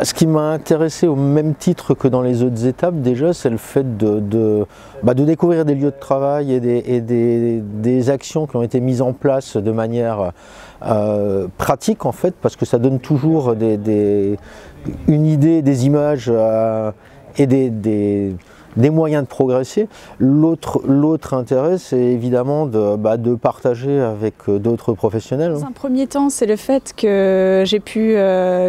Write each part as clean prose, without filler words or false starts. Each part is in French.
Ce qui m'a intéressé au même titre que dans les autres étapes déjà, c'est le fait de découvrir des lieux de travail et des actions qui ont été mises en place de manière pratique en fait, parce que ça donne toujours une idée, des images et des moyens de progresser. L'autre intérêt, c'est évidemment de partager avec d'autres professionnels. Dans un premier temps, c'est le fait que j'ai pu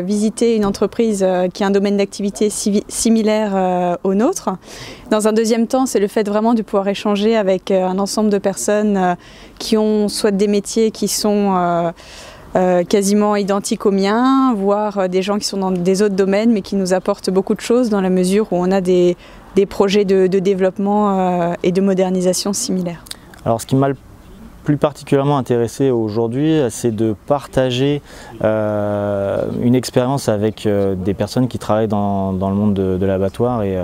visiter une entreprise qui a un domaine d'activité similaire au nôtre. Dans un deuxième temps, c'est le fait vraiment de pouvoir échanger avec un ensemble de personnes qui ont soit des métiers qui sont quasiment identiques aux miens, voire des gens qui sont dans des autres domaines mais qui nous apportent beaucoup de choses dans la mesure où on a des projets de développement et de modernisation similaires. Alors ce qui m'a le plus particulièrement intéressé aujourd'hui, c'est de partager une expérience avec des personnes qui travaillent dans le monde de l'abattoir et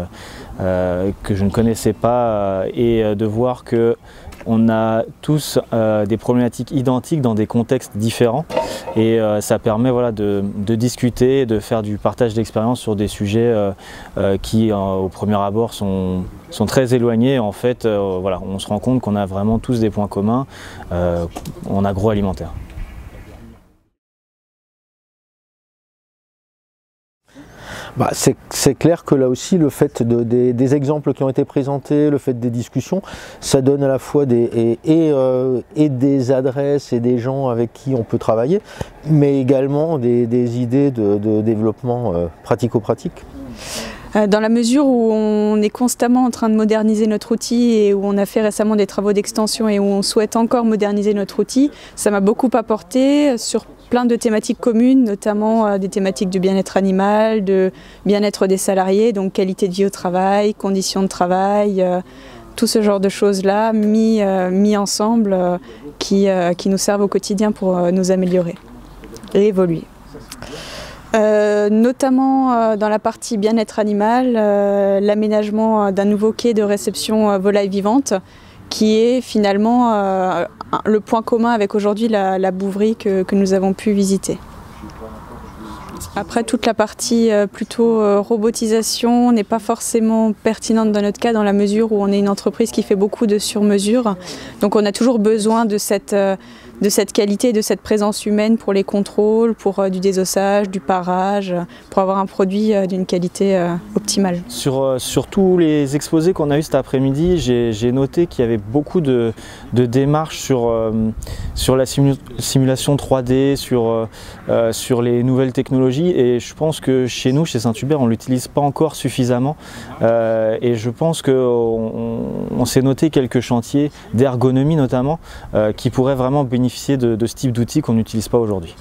que je ne connaissais pas et de voir que on a tous des problématiques identiques dans des contextes différents et ça permet de discuter, de faire du partage d'expérience sur des sujets qui au premier abord sont très éloignés. En fait, on se rend compte qu'on a vraiment tous des points communs en agroalimentaire. C'est clair que là aussi le fait des exemples qui ont été présentés, le fait des discussions, ça donne à la fois des adresses et des gens avec qui on peut travailler, mais également des idées de développement pratico-pratique. Dans la mesure où on est constamment en train de moderniser notre outil et où on a fait récemment des travaux d'extension et où on souhaite encore moderniser notre outil, ça m'a beaucoup apporté sur plein de thématiques communes, notamment des thématiques de bien-être animal, de bien-être des salariés, donc qualité de vie au travail, conditions de travail, tout ce genre de choses-là mis ensemble qui nous servent au quotidien pour nous améliorer et évoluer. Notamment dans la partie bien-être animal, l'aménagement d'un nouveau quai de réception volaille vivante qui est finalement le point commun avec aujourd'hui la bouverie que nous avons pu visiter. Après, toute la partie plutôt robotisation n'est pas forcément pertinente dans notre cas dans la mesure où on est une entreprise qui fait beaucoup de sur-mesure. Donc on a toujours besoin de cette qualité, de cette présence humaine pour les contrôles, pour du désossage, du parage, pour avoir un produit d'une qualité optimale. Sur tous les exposés qu'on a eu cet après-midi, j'ai noté qu'il y avait beaucoup de démarches sur la simulation 3D, sur les nouvelles technologies, et je pense que chez nous, chez Saint-Hubert, on ne l'utilise pas encore suffisamment et je pense qu'on s'est noté quelques chantiers d'ergonomie notamment qui pourraient vraiment bénéficier de ce type d'outils qu'on n'utilise pas aujourd'hui.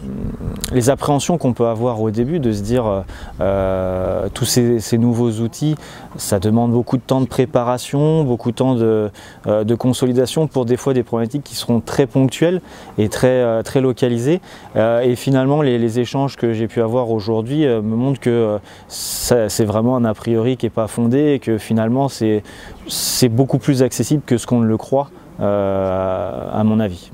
Les appréhensions qu'on peut avoir au début de se dire tous ces nouveaux outils, ça demande beaucoup de temps de préparation, beaucoup de temps de consolidation pour des fois des problématiques qui seront très ponctuelles et très localisées. Et finalement, les échanges que j'ai pu avoir aujourd'hui me montrent que c'est vraiment un a priori qui n'est pas fondé et que finalement c'est beaucoup plus accessible que ce qu'on le croit, à mon avis.